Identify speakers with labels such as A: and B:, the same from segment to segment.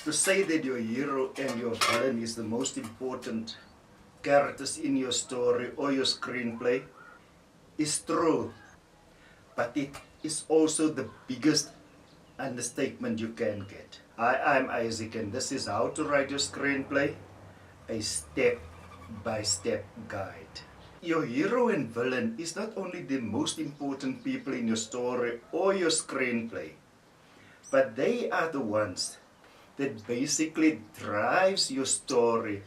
A: To say that your hero and your villain is the most important characters in your story or your screenplay is true, but it is also the biggest understatement you can get. Hi, I'm Isaac, and this is How to Write Your Screenplay, a step-by-step guide. Your hero and villain is not only the most important people in your story or your screenplay, but they are the ones that basically drives your story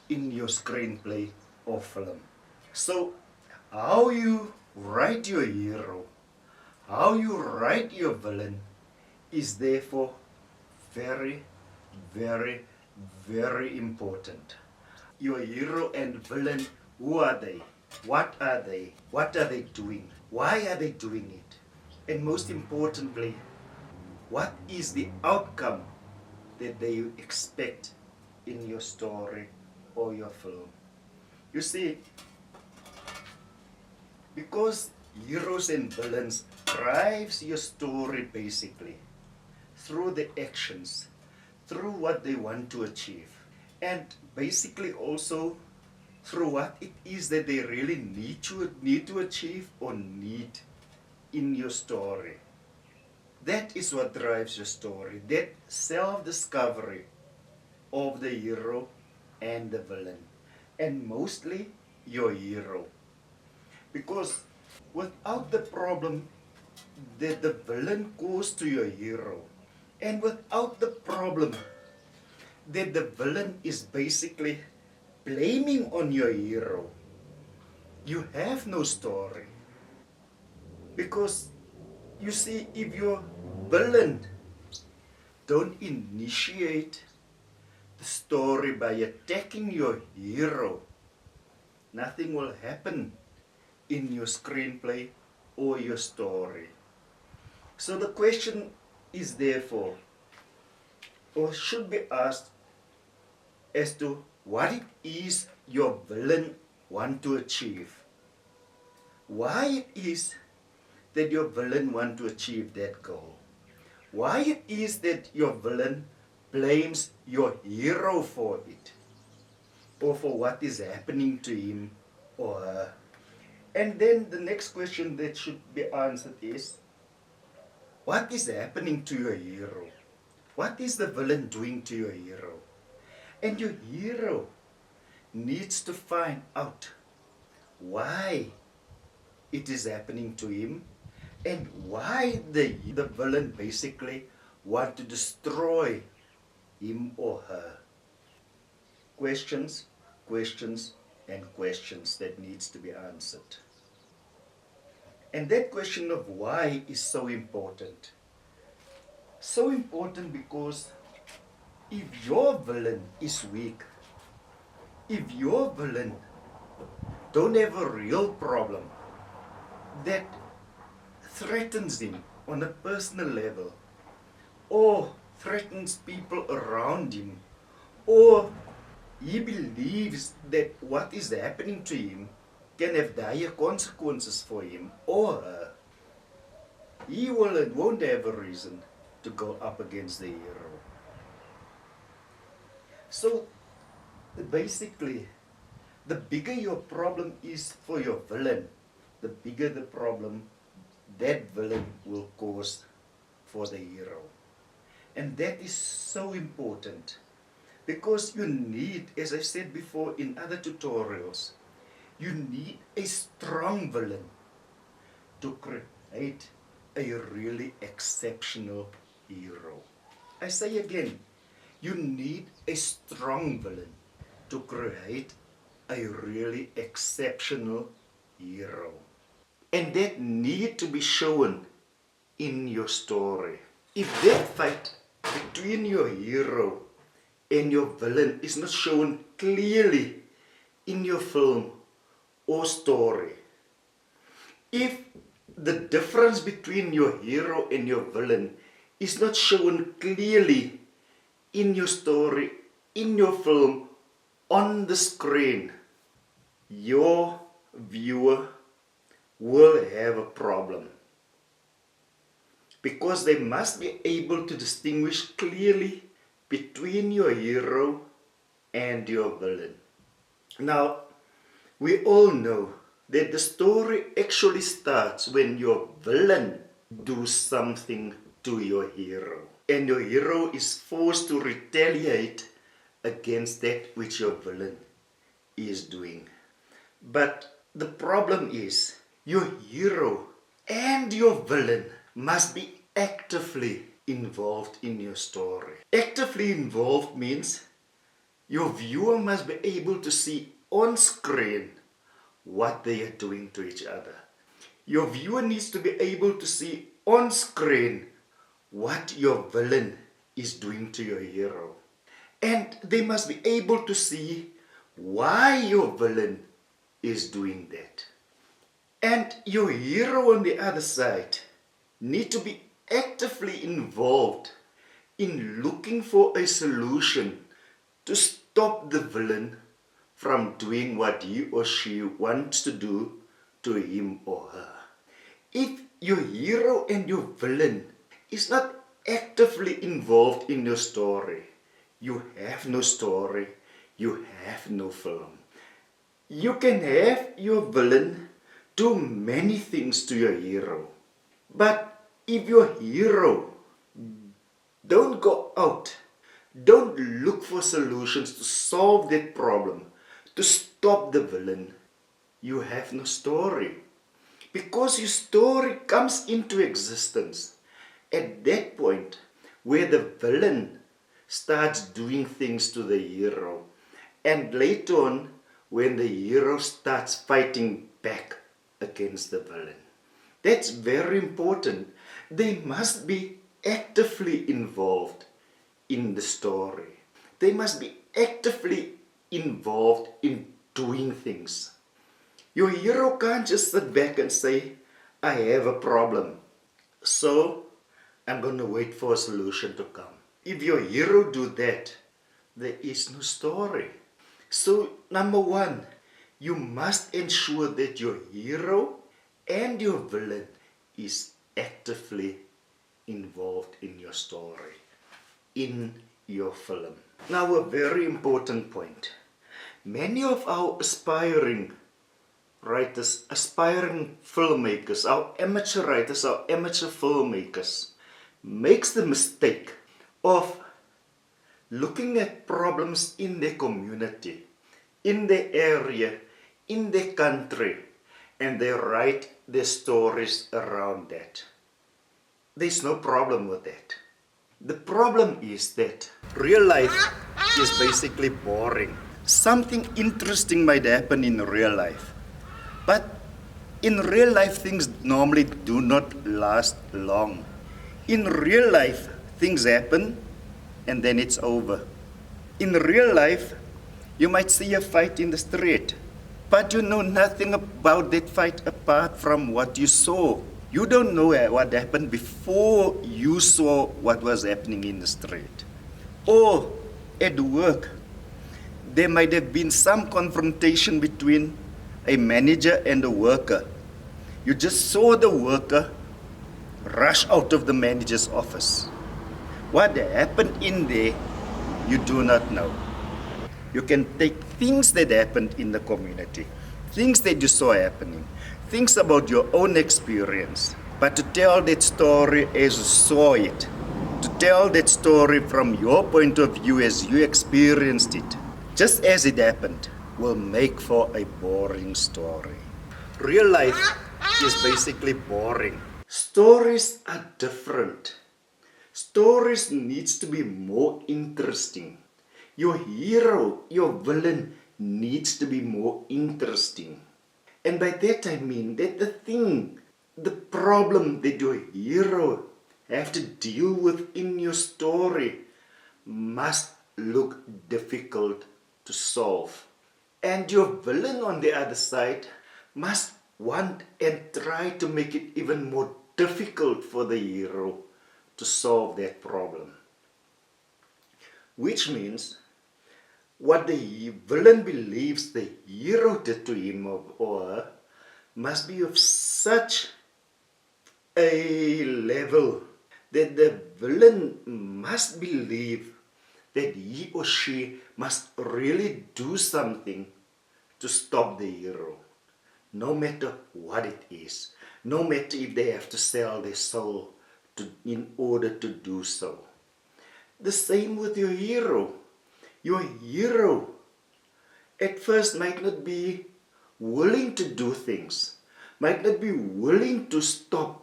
A: in your screenplay or film. So, how you write your hero, how you write your villain is therefore very, very, very important. Your hero and villain, who are they? What are they? What are they doing? Why are they doing it? And most importantly, what is the outcome that they expect in your story or your film? You see, because heroes and villains drives your story basically through the actions, through what they want to achieve, and basically also through what it is that they really need to achieve or need in your story. That is what drives your story, that self-discovery of the hero and the villain, and mostly your hero. Because without the problem that the villain caused to your hero, and without the problem that the villain is basically blaming on your hero, you have no story. Because you see, if your villain don't initiate the story by attacking your hero, nothing will happen in your screenplay or your story. So the question is therefore, or should be asked, as to what it is your villain want to achieve. Why it is that your villain want to achieve that goal. Why it is that your villain blames your hero for it, or for what is happening to him or her. And then the next question that should be answered is, what is happening to your hero? What is the villain doing to your hero? And your hero needs to find out why it is happening to him and why the villain basically want to destroy him or her. Questions, questions, and questions that needs to be answered. And that question of why is so important. So important because if your villain is weak, if your villain don't have a real problem that threatens him on a personal level, or threatens people around him, or he believes that what is happening to him can have dire consequences for him or her, he won't have a reason to go up against the hero. So basically, the bigger your problem is for your villain, the bigger the problem that villain will cause for the hero. And that is so important, because you need, as I said before in other tutorials, you need a strong villain to create a really exceptional hero. I say again, you need a strong villain to create a really exceptional hero. And that need to be shown in your story. If that fight between your hero and your villain is not shown clearly in your film or story, if the difference between your hero and your villain is not shown clearly in your story, in your film, on the screen, your viewer will have a problem. Because they must be able to distinguish clearly between your hero and your villain. Now, we all know that the story actually starts when your villain does something to your hero. And your hero is forced to retaliate against that which your villain is doing. But the problem is, your hero and your villain must be actively involved in your story. Actively involved means your viewer must be able to see on screen what they are doing to each other. Your viewer needs to be able to see on screen what your villain is doing to your hero. And they must be able to see why your villain is doing that. And your hero on the other side need to be actively involved in looking for a solution to stop the villain from doing what he or she wants to do to him or her. If your hero and your villain is not actively involved in your story, you have no story, you have no film. You can have your villain do many things to your hero, but if your hero don't go out, don't look for solutions to solve that problem, to stop the villain, you have no story. Because your story comes into existence at that point where the villain starts doing things to the hero, and later on when the hero starts fighting back against the villain. That's very important. They must be actively involved in the story. They must be actively involved in doing things. Your hero can't just sit back and say, I have a problem, so I'm going to wait for a solution to come. If your hero do that, there is no story. So number one, you must ensure that your hero and your villain is actively involved in your story, in your film. Now a very important point. Many of our aspiring writers, aspiring filmmakers, our amateur writers, our amateur filmmakers makes the mistake of looking at problems in their community, in their area, in their country, and they write their stories around that. There's no problem with that. The problem is that real life is basically boring. Something interesting might happen in real life, but in real life things normally do not last long. In real life things happen and then it's over. In real life you might see a fight in the street, but you know nothing about that fight apart from what you saw. You don't know what happened before you saw what was happening in the street. Or at work, there might have been some confrontation between a manager and a worker. You just saw the worker rush out of the manager's office. What happened in there, you do not know. You can take things that happened in the community, things that you saw happening, things about your own experience, but to tell that story as you saw it, to tell that story from your point of view as you experienced it, just as it happened, will make for a boring story. Real life is basically boring. Stories are different. Stories needs to be more interesting. Your hero, your villain needs to be more interesting. And by that I mean that the problem that your hero have to deal with in your story must look difficult to solve. And your villain on the other side must want and try to make it even more difficult for the hero to solve that problem. Which means what the villain believes the hero did to him or her must be of such a level that the villain must believe that he or she must really do something to stop the hero, no matter what it is, no matter if they have to sell their soul in order to do so. The same with your hero. Your hero at first might not be willing to do things, might not be willing to stop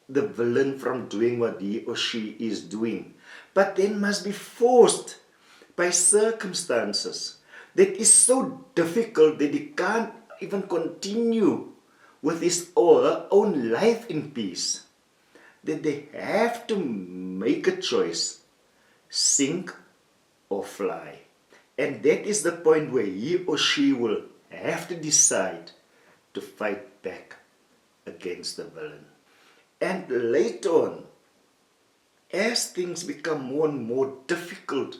A: the villain from doing what he or she is doing, but then must be forced by circumstances that is so difficult that he can't even continue with his or her own life in peace, that they have to make a choice, sink or fly. And that is the point where he or she will have to decide to fight back against the villain. And later on, as things become more and more difficult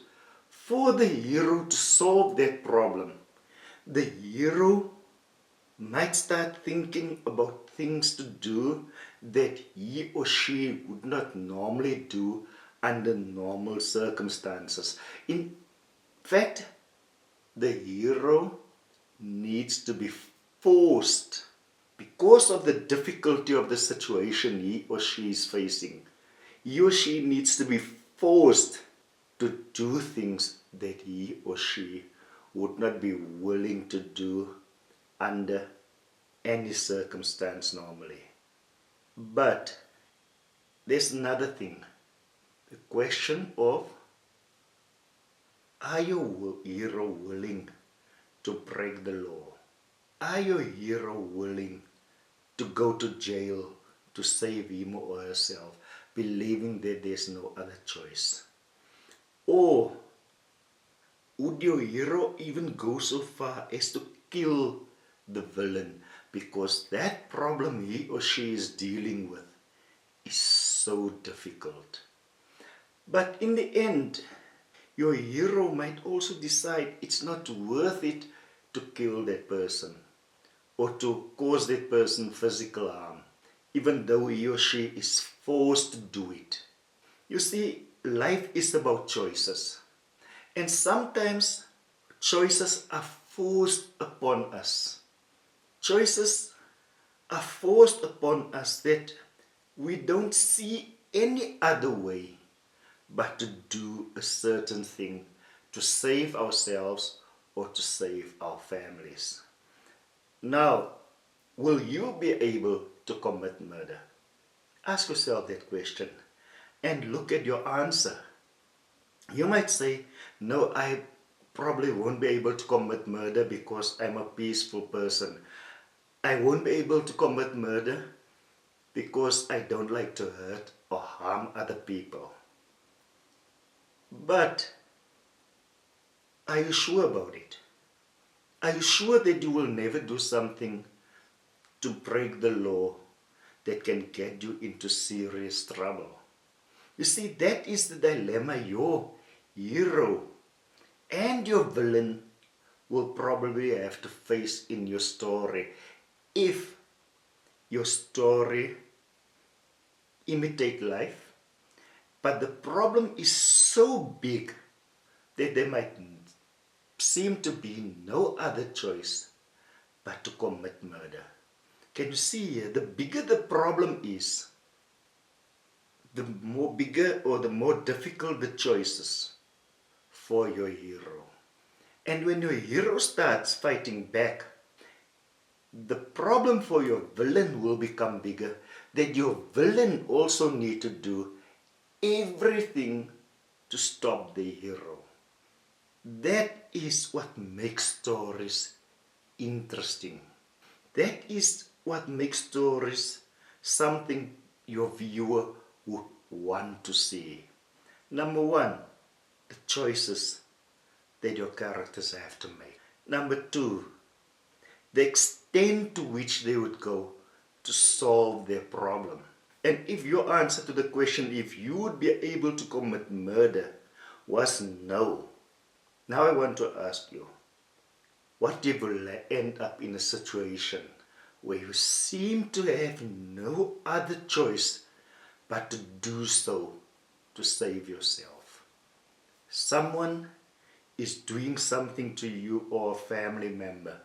A: for the hero to solve that problem, the hero might start thinking about things to do that he or she would not normally do under normal circumstances. In fact, the hero needs to be forced, because of the difficulty of the situation he or she is facing. He or she needs to be forced to do things that he or she would not be willing to do under any circumstance normally. But there's another thing. The question of, are your hero willing to break the law? Are your hero willing to go to jail to save him or herself, believing that there's no other choice? Or would your hero even go so far as to kill the villain, because that problem he or she is dealing with is so difficult? But in the end, your hero might also decide it's not worth it to kill that person or to cause that person physical harm, even though he or she is forced to do it. You see, life is about choices. And sometimes choices are forced upon us. Choices are forced upon us that we don't see any other way but to do a certain thing to save ourselves or to save our families. Now, will you be able to commit murder? Ask yourself that question and look at your answer. You might say, no, I probably won't be able to commit murder because I'm a peaceful person. I won't be able to commit murder because I don't like to hurt or harm other people. But are you sure about it? Are you sure that you will never do something to break the law that can get you into serious trouble? You see, that is the dilemma your hero and your villain will probably have to face in your story if your story imitate life. But the problem is so big that there might seem to be no other choice but to commit murder. Can you see here? The bigger the problem is, the more bigger or the more difficult the choices for your hero. And when your hero starts fighting back, the problem for your villain will become bigger, that your villain also need to do everything to stop the hero. That is what makes stories interesting. That is what makes stories something your viewer would want to see. Number one, the choices that your characters have to make. Number two, the extent to which they would go to solve their problem. And if your answer to the question if you would be able to commit murder was no, now I want to ask you, what if you end up in a situation where you seem to have no other choice but to do so to save yourself? Someone is doing something to you or a family member.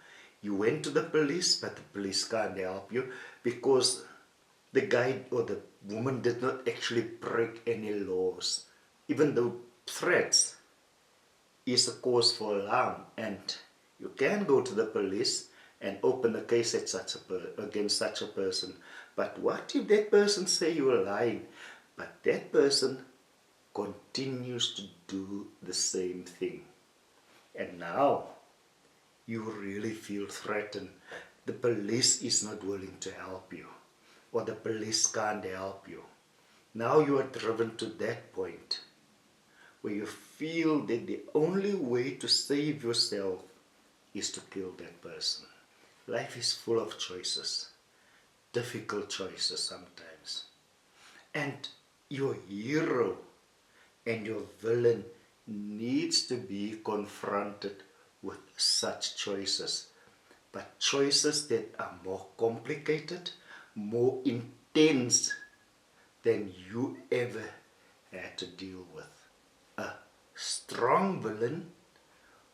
A: You went to the police, but the police can't help you because the guy or the woman did not actually break any laws. Even though threats is a cause for alarm, and you can go to the police and open a case at against such a person. But what if that person say you are lying, but that person continues to do the same thing? And now you really feel threatened. The police is not willing to help you, or the police can't help you. Now you are driven to that point where you feel that the only way to save yourself is to kill that person. Life is full of choices, difficult choices sometimes. And your hero and your villain needs to be confronted with such choices. But choices that are more complicated, more intense than you ever had to deal with. A strong villain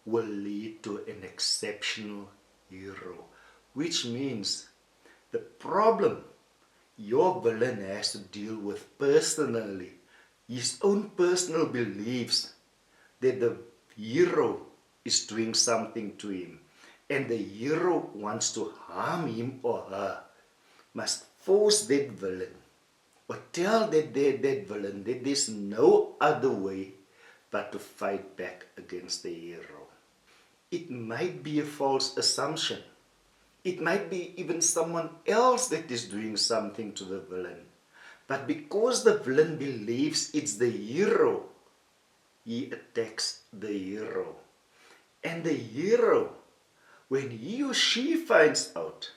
A: will lead to an exceptional hero, which means the problem your villain has to deal with personally, his own personal beliefs that the hero is doing something to him, and the hero wants to harm him or her, must force that villain or tell that villain that there's no other way but to fight back against the hero. It might be a false assumption. It might be even someone else that is doing something to the villain. But because the villain believes it's the hero, he attacks the hero. And the hero, when he or she finds out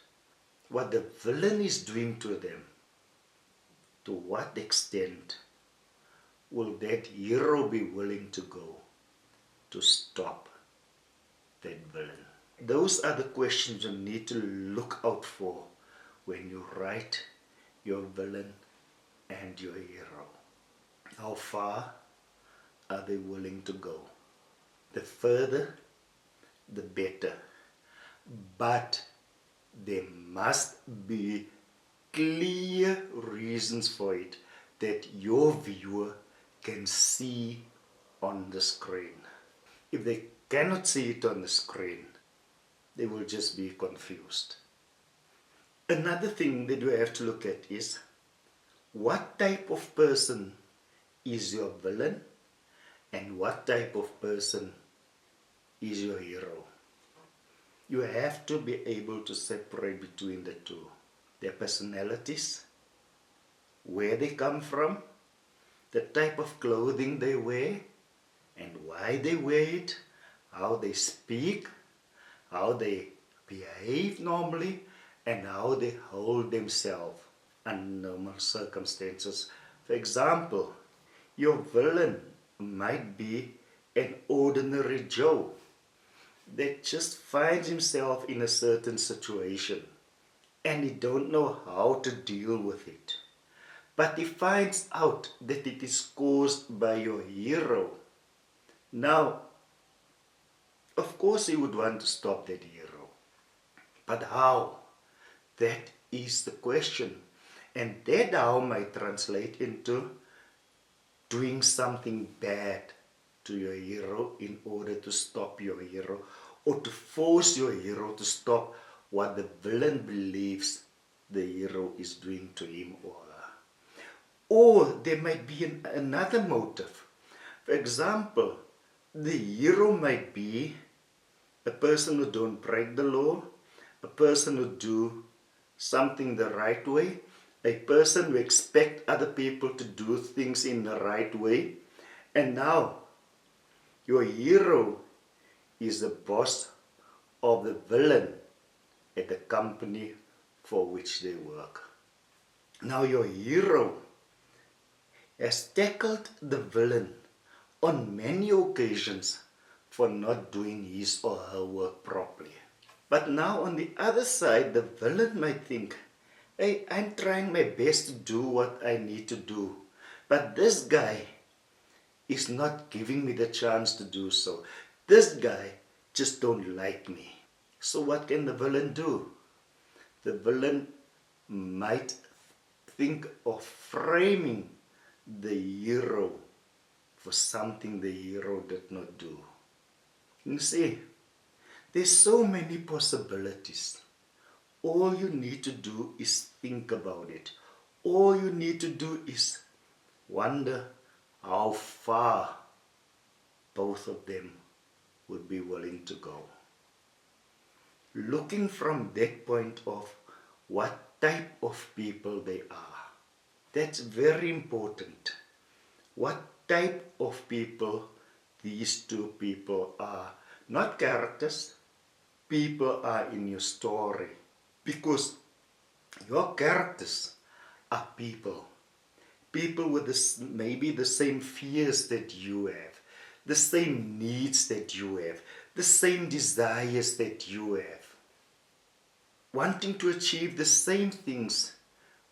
A: what the villain is doing to them, to what extent will that hero be willing to go to stop that villain? Those are the questions you need to look out for when you write your villain and your hero. How far are they willing to go? The further, the better. But there must be clear reasons for it that your viewer can see on the screen. If they cannot see it on the screen, they will just be confused. Another thing that you have to look at is what type of person is your villain and what type of person is your hero. You have to be able to separate between the two. Their personalities, where they come from, the type of clothing they wear and why they wear it, how they speak, how they behave normally, and how they hold themselves under normal circumstances. For example, your villain might be an ordinary Joe that just finds himself in a certain situation and he don't know how to deal with it. But he finds out that it is caused by your hero. Now, of course he would want to stop that hero. But how? That is the question. And that how might translate into doing something bad to your hero in order to stop your hero, or to force your hero to stop what the villain believes the hero is doing to him or her. Or there might be another motive. For example, the hero might be a person who don't break the law, a person who do something the right way, a person who expect other people to do things in the right way. And now your hero is the boss of the villain at the company for which they work. Now your hero has tackled the villain on many occasions for not doing his or her work properly. But now on the other side, the villain might think, hey, I'm trying my best to do what I need to do. But this guy is not giving me the chance to do so. This guy just don't like me. So what can the villain do? The villain might think of framing the hero for something the hero did not do. You see, there's so many possibilities. All you need to do is think about it. All you need to do is wonder how far both of them would be willing to go. Looking from that point of what type of people they are. That's very important. What type of people these two people are. Not characters. People are in your story. Because your characters are people. People with maybe the same fears that you have. The same needs that you have. The same desires that you have. Wanting to achieve the same things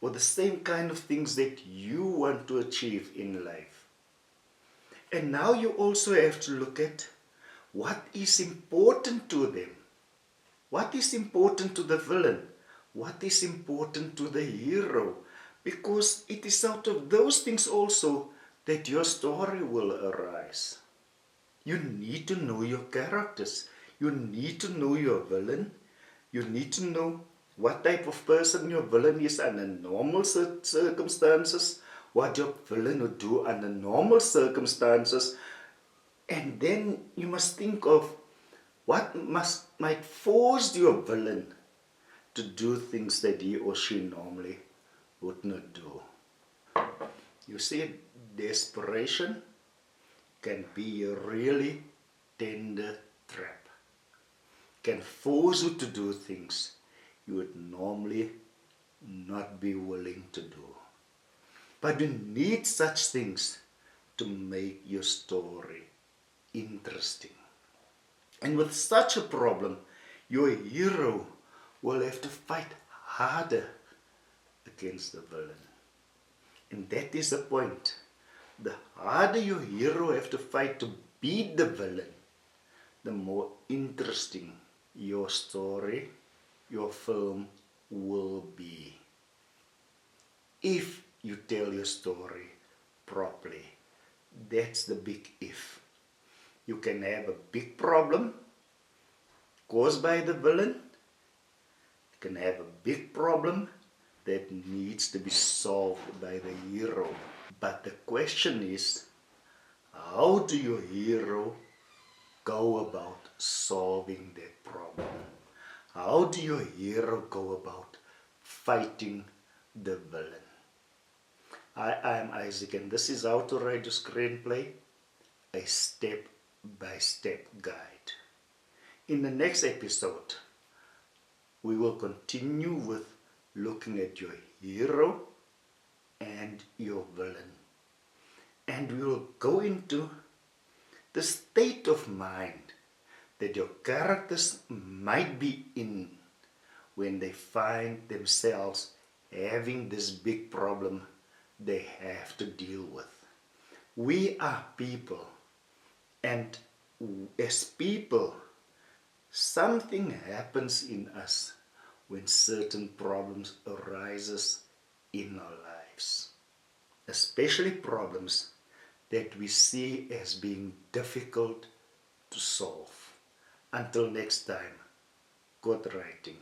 A: or the same kind of things that you want to achieve in life. And now you also have to look at what is important to them. What is important to the villain? What is important to the hero? Because it is out of those things also that your story will arise. You need to know your characters. You need to know your villain. You need to know what type of person your villain is under normal circumstances, what your villain would do under normal circumstances, and then you must think of what might force your villain to do things that he or she normally would not do. You see, desperation can be a really tender trap. Can force you to do things you would normally not be willing to do. But you need such things to make your story interesting. And with such a problem, your hero will have to fight harder against the villain. And that is the point. The harder your hero have to fight to beat the villain, the more interesting your story, your film will be. If you tell your story properly. That's the big if. You can have a big problem caused by the villain. You can have a big problem that needs to be solved by the hero. But the question is, how do your hero go about solving that problem? How do your hero go about fighting the villain? I am Isaac, and this is How to Write a Screenplay, a step-by-step guide. In the next episode, we will continue with looking at your hero and your villain. And we will go into the state of mind that your characters might be in when they find themselves having this big problem they have to deal with. We are people, and as people, something happens in us when certain problems arises in our lives, especially problems that we see as being difficult to solve. Until next time, good writing.